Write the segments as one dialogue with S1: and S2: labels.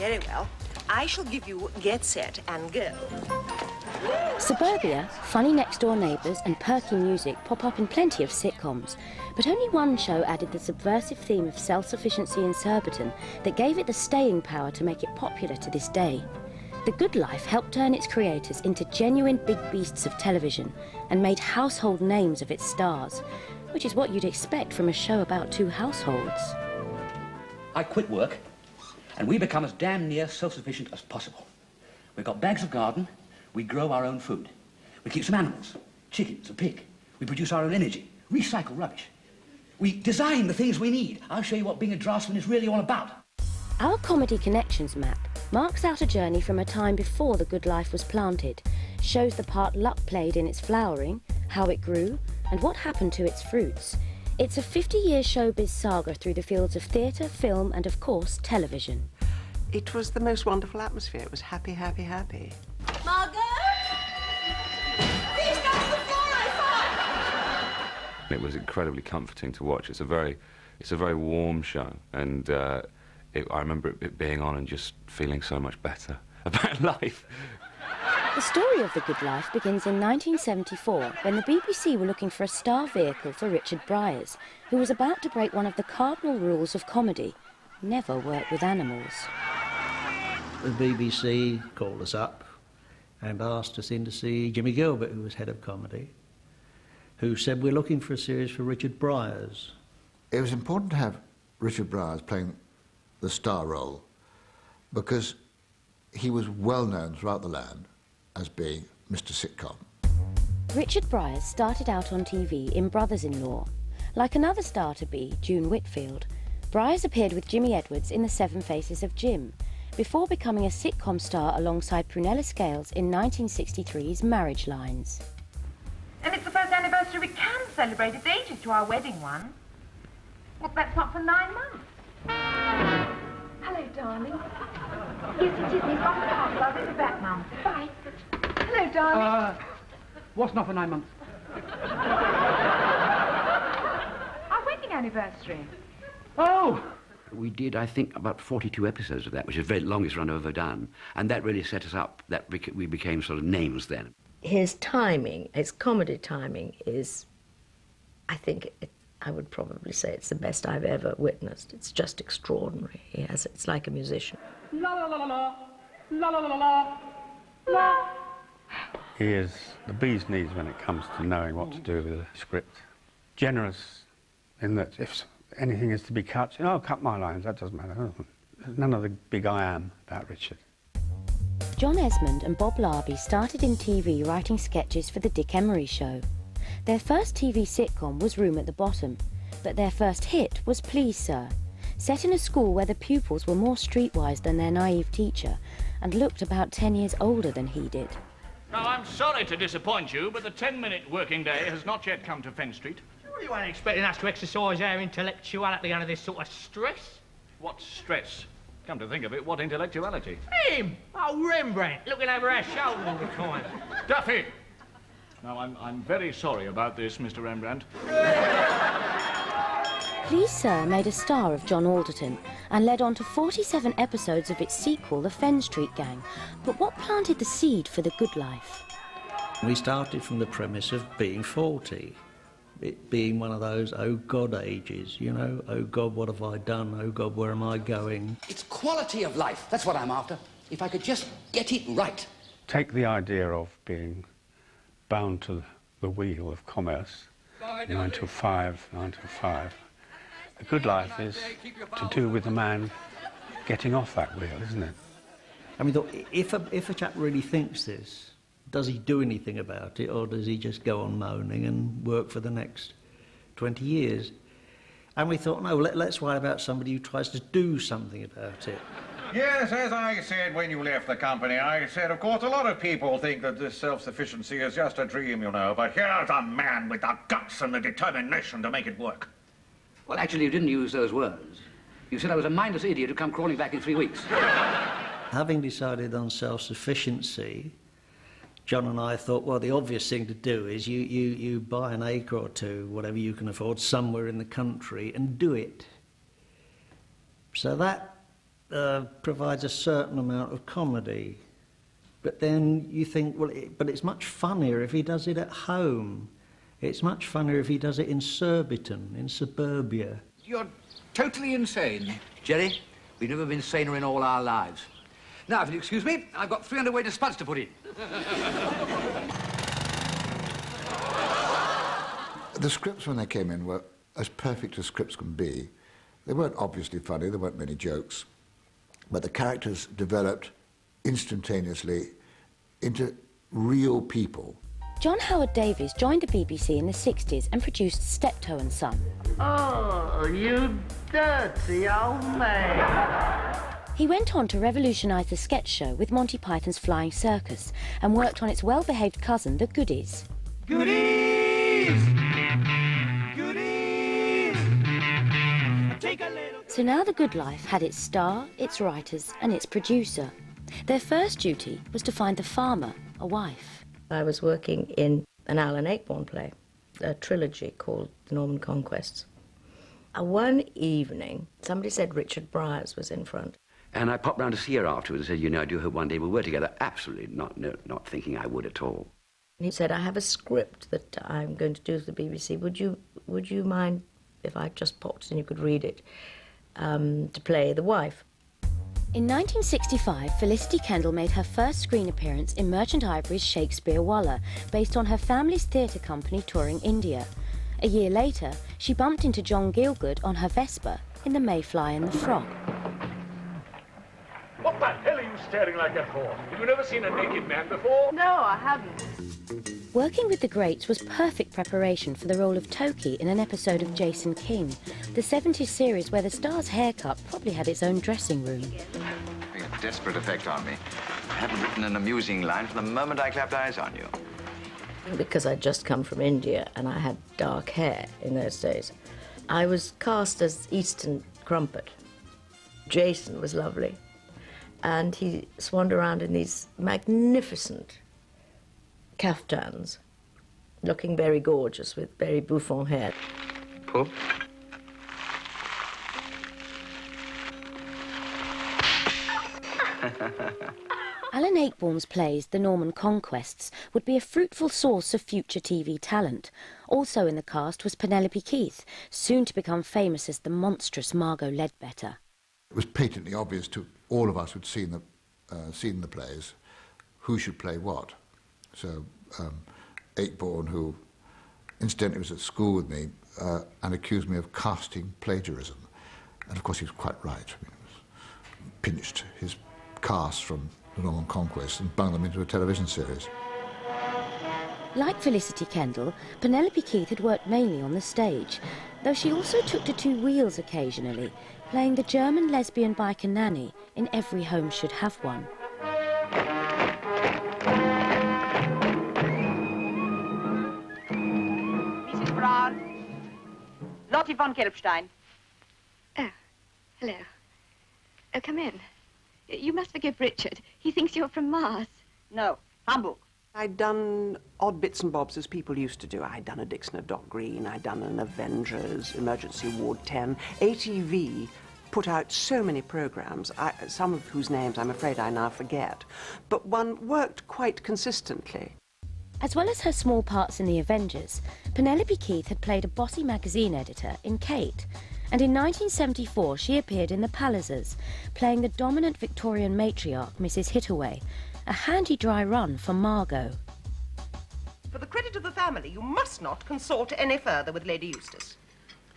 S1: Very well. I shall give you Get Set and Go.
S2: Suburbia, funny next-door neighbours and perky music pop up in plenty of sitcoms, but only one show added the subversive theme of self-sufficiency in Surbiton that gave it the staying power to make it popular to this day. The Good Life helped turn its creators into genuine big beasts of television and made household names of its stars, which is what you'd expect from a show about two households.
S3: I quit work, and we become as damn near self-sufficient as possible. We've got bags of garden, we grow our own food. We keep some animals, chickens, a pig. We produce our own energy, recycle rubbish. We design the things we need. I'll show you what being a draftsman is really all about.
S2: Our Comedy Connections map marks out a journey from a time before The Good Life was planted, shows the part luck played in its flowering, how it grew, and what happened to its fruits. It's a 50-year showbiz saga through the fields of theatre, film, and of course, television.
S4: It was the most wonderful atmosphere. It was happy, happy, happy.
S1: Margo! Please go to the floor, I find!
S5: It was incredibly comforting to watch. It's a very warm show, and I remember it being on and just feeling so much better about life.
S2: The story of The Good Life begins in 1974 when the BBC were looking for a star vehicle for Richard Briers, who was about to break one of the cardinal rules of comedy: never work with animals.
S6: The BBC called us up and asked us in to see Jimmy Gilbert, who was head of comedy, who said, we're looking for a series for Richard Briers.
S7: It was important to have Richard Briers playing the star role because he was well known throughout the land as being Mr. Sitcom.
S2: Richard Briers started out on TV in Brothers-in-Law. Like another star to be, June Whitfield, Briers appeared with Jimmy Edwards in The Seven Faces of Jim, before becoming a sitcom star alongside Prunella Scales in 1963's Marriage Lines.
S8: And it's the first anniversary we can celebrate. It's ages to our wedding one. Well, that's not for 9 months. Hello, darling. Yes, it is. He's got the parcel. I'll be back, Mum. Bye. Hello, darling.
S3: What's not for 9 months?
S8: Our wedding anniversary.
S3: Oh! We did, I think, about 42 episodes of that, which is the very longest run ever done, and that really set us up. We became sort of names then.
S9: His timing, his comedy timing is, I would probably say it's the best I've ever witnessed. It's just extraordinary. It's like a musician.
S10: La la la la la, la la la la la.
S11: He is the bee's knees when it comes to knowing what to do with a script. Generous in that if anything is to be cut, I'll cut my lines, that doesn't matter. None of the big I am about Richard.
S2: John Esmonde and Bob Larbey started in TV writing sketches for The Dick Emery Show. Their first TV sitcom was Room at the Bottom, but their first hit was Please Sir, set in a school where the pupils were more streetwise than their naive teacher and looked about 10 years older than he did.
S12: Now, I'm sorry to disappoint you, but the 10-minute working day has not yet come to Fenn Street.
S10: You weren't expecting us to exercise our intellectuality under this sort of stress?
S12: What stress? Come to think of it, what intellectuality?
S10: Him! Oh, Rembrandt, looking over our shoulder all the time.
S12: Duffy! Now, I'm very sorry about this, Mr. Rembrandt.
S2: Please Sir made a star of John Alderton and led on to 47 episodes of its sequel, The Fenn Street Gang. But what planted the seed for The Good Life?
S6: We started from the premise of being 40. It being one of those, oh God ages, you know, oh God, what have I done? Oh God, where am I going?
S3: It's quality of life, that's what I'm after. If I could just get it right.
S11: Take the idea of being bound to the wheel of commerce, 9 to 5, 9 to 5. The Good Life is to do with the man getting off that wheel, isn't it?
S6: I mean, if a chap really thinks this, does he do anything about it, or does he just go on moaning and work for the next 20 years? And we thought, no, let's write about somebody who tries to do something about it.
S13: Yes, as I said when you left the company, I said, of course, a lot of people think that this self-sufficiency is just a dream, you know, but here's a man with the guts and the determination to make it work.
S3: Well, actually, you didn't use those words. You said I was a mindless idiot who come crawling back in 3 weeks.
S6: Having decided on self-sufficiency, John and I thought, well, the obvious thing to do is you buy an acre or two, whatever you can afford, somewhere in the country and do it. So that provides a certain amount of comedy. But then you think, well, but it's much funnier if he does it at home. It's much funnier if he does it in Surbiton, in suburbia.
S3: You're totally insane. Jerry, we've never been saner in all our lives. Now, if you'll excuse me, I've got 300 weight of spuds to put in.
S7: The scripts when they came in were as perfect as scripts can be. They weren't obviously funny, there weren't many jokes, but the characters developed instantaneously into real people.
S2: John Howard Davies joined the BBC in the 60s and produced Steptoe and Son.
S14: Oh, you dirty old man.
S2: He went on to revolutionise the sketch show with Monty Python's Flying Circus and worked on its well-behaved cousin, the Goodies.
S14: Goodies! Goodies! Take a little...
S2: So now The Good Life had its star, its writers and its producer. Their first duty was to find the farmer a wife.
S9: I was working in an Alan Ayckbourn play, a trilogy called The Norman Conquests. One evening, somebody said Richard Briers was in front.
S15: And I popped round to see her afterwards and said, you know, I do hope one day we'll work together. Absolutely not thinking I would at all.
S9: He said, I have a script that I'm going to do for the BBC. Would you mind if I just popped and you could read it, to play the wife?
S2: In 1965, Felicity Kendal made her first screen appearance in Merchant Ivory's Shakespeare Waller, based on her family's theatre company touring India. A year later, she bumped into John Gielgud on her Vespa in The Mayfly and the Frog.
S16: What the hell are you staring like that for? Have you never seen a naked man before?
S8: No, I haven't.
S2: Working with the greats was perfect preparation for the role of Toki in an episode of Jason King, the 70s series where the star's haircut probably had its own dressing room.
S17: Having a desperate effect on me. I hadn't written an amusing line from the moment I clapped eyes on you.
S9: Because I'd just come from India and I had dark hair in those days, I was cast as Eastern Crumpet. Jason was lovely, and he swanned around in these magnificent caftans, looking very gorgeous with very bouffant hair.
S17: Pull.
S2: Alan Ayckbourn's plays, The Norman Conquests, would be a fruitful source of future TV talent. Also in the cast was Penelope Keith, soon to become famous as the monstrous Margo Leadbetter.
S7: It was patently obvious to all of us who'd seen the plays who should play what. So Ayckbourn, who incidentally was at school with me, and accused me of casting plagiarism. And of course he was quite right. I mean, pinched his cast from The Norman Conquest and bung them into a television series.
S2: Like Felicity Kendal, Penelope Keith had worked mainly on the stage, though she also took to two wheels occasionally, playing the German lesbian biker nanny in Every Home Should Have One.
S8: Mrs. Brown. Lottie von Gelbstein.
S18: Oh, hello. Oh, come in. You must forgive Richard. He thinks you're from Mars.
S8: No, Hamburg.
S4: I'd done odd bits and bobs as people used to do. I'd done a Dixon of Dock Green, I'd done an Avengers, Emergency Ward 10. ATV put out so many programmes, some of whose names I'm afraid I now forget, but one worked quite consistently.
S2: As well as her small parts in The Avengers, Penelope Keith had played a bossy magazine editor in Kate, and in 1974 she appeared in the PALLISERS, playing the dominant Victorian matriarch, Mrs. Hittaway, a handy dry run for Margo.
S19: For the credit of the family, you must not consort any further with Lady Eustace.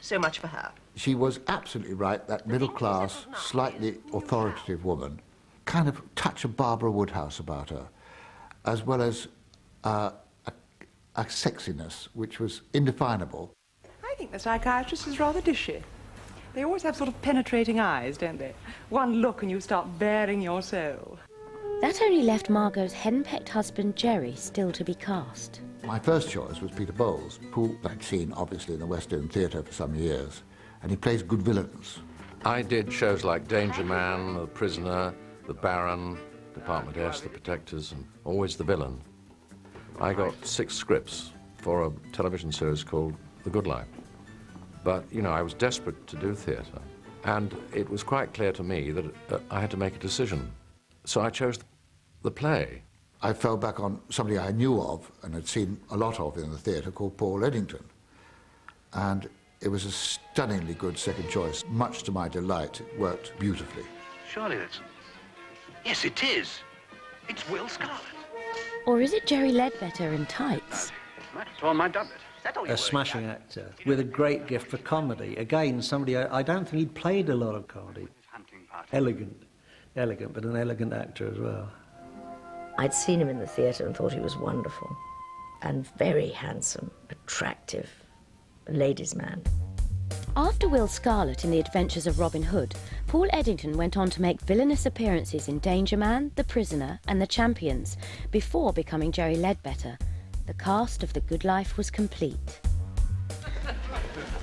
S19: So much for her.
S7: She was absolutely right, that middle-class, slightly authoritative woman, kind of touch of Barbara Woodhouse about her, as well as a sexiness which was indefinable.
S20: I think the psychiatrist is rather dishy. They always have sort of penetrating eyes, don't they? One look and you start baring your soul.
S2: That only left Margot's henpecked husband Jerry still to be cast.
S7: My first choice was Peter Bowles, who I'd seen obviously in the West End Theatre for some years, and he plays good villains.
S21: I did shows like Danger Man, The Prisoner, The Baron, Department S, The Protectors, and always the villain. I got 6 scripts for a television series called The Good Life. But, you know, I was desperate to do theatre. And it was quite clear to me that I had to make a decision. So I chose the play.
S7: I fell back on somebody I knew of and had seen a lot of in the theatre called Paul Eddington. And it was a stunningly good second choice. Much to my delight, it worked beautifully.
S3: Surely that's... Yes, it is. It's Will Scarlett.
S2: Or is it Jerry Leadbetter in tights?
S3: Might have torn my doublet. Is that all you
S6: A smashing actor with a great gift for comedy. Again, somebody, I don't think he'd played a lot of comedy. Elegant, but an elegant actor as well.
S9: I'd seen him in the theatre and thought he was wonderful and very handsome, attractive, a ladies' man.
S2: After Will Scarlett in The Adventures of Robin Hood, Paul Eddington went on to make villainous appearances in Danger Man, The Prisoner and The Champions, before becoming Jerry Leadbetter. The cast of The Good Life was complete.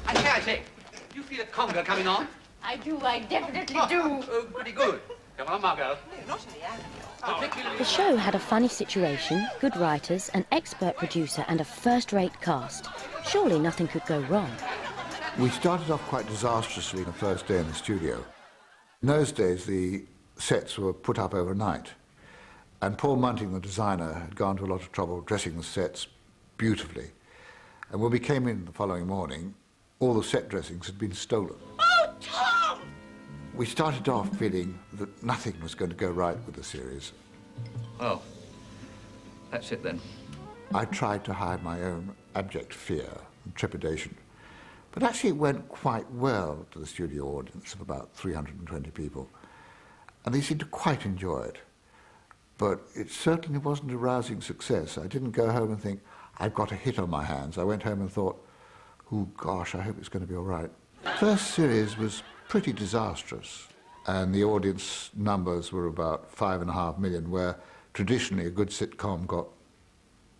S3: I say, you feel a conga coming on?
S8: I do, I definitely do.
S3: Oh, pretty good. Come on, Margo.
S19: No, not in the act.
S2: The show had a funny situation, good writers, an expert producer and a first-rate cast. Surely nothing could go wrong.
S7: We started off quite disastrously the first day in the studio. In those days, the sets were put up overnight, and Paul Munting, the designer, had gone to a lot of trouble dressing the sets beautifully. And when we came in the following morning, all the set dressings had been stolen.
S14: Oh, Tom!
S7: We started off feeling that nothing was going to go right with the series.
S3: Oh, that's it then.
S7: I tried to hide my own abject fear and trepidation. But actually it went quite well to the studio audience of about 320 people. And they seemed to quite enjoy it. But it certainly wasn't a rousing success. I didn't go home and think, I've got a hit on my hands. I went home and thought, oh gosh, I hope it's going to be all right. First series was pretty disastrous. And the audience numbers were about 5.5 million, where traditionally a good sitcom got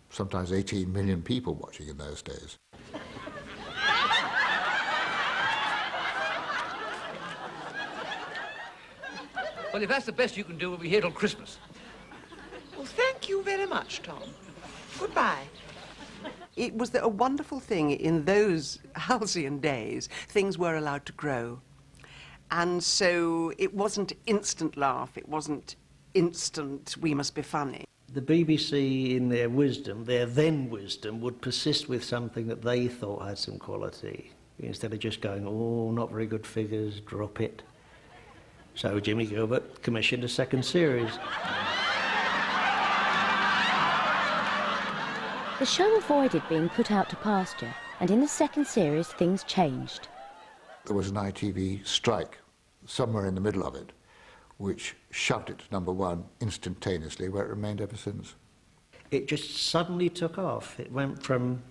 S7: sometimes 18 million people watching in those days.
S3: Well, if that's the best you can do, we'll be here till Christmas.
S19: Well, thank you very much, Tom. Goodbye.
S4: It was a wonderful thing in those halcyon days. Things were allowed to grow. And so it wasn't instant laugh, it wasn't instant, we must be funny.
S6: The BBC, in their wisdom, their then wisdom, would persist with something that they thought had some quality, instead of just going, oh, not very good figures, drop it. So Jimmy Gilbert commissioned a second series.
S2: The show avoided being put out to pasture, and in the second series things changed.
S7: There was an ITV strike somewhere in the middle of it, which shoved it to #1 instantaneously, where it remained ever since.
S6: It just suddenly took off. It went from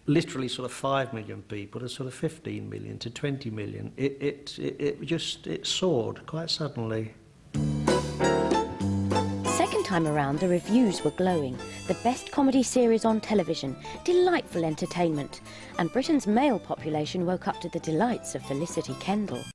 S6: literally sort of 5 million people to sort of 15 million to 20 million. It soared quite suddenly.
S2: Second time around, the reviews were glowing. The best comedy series on television, delightful entertainment, and Britain's male population woke up to the delights of Felicity Kendal.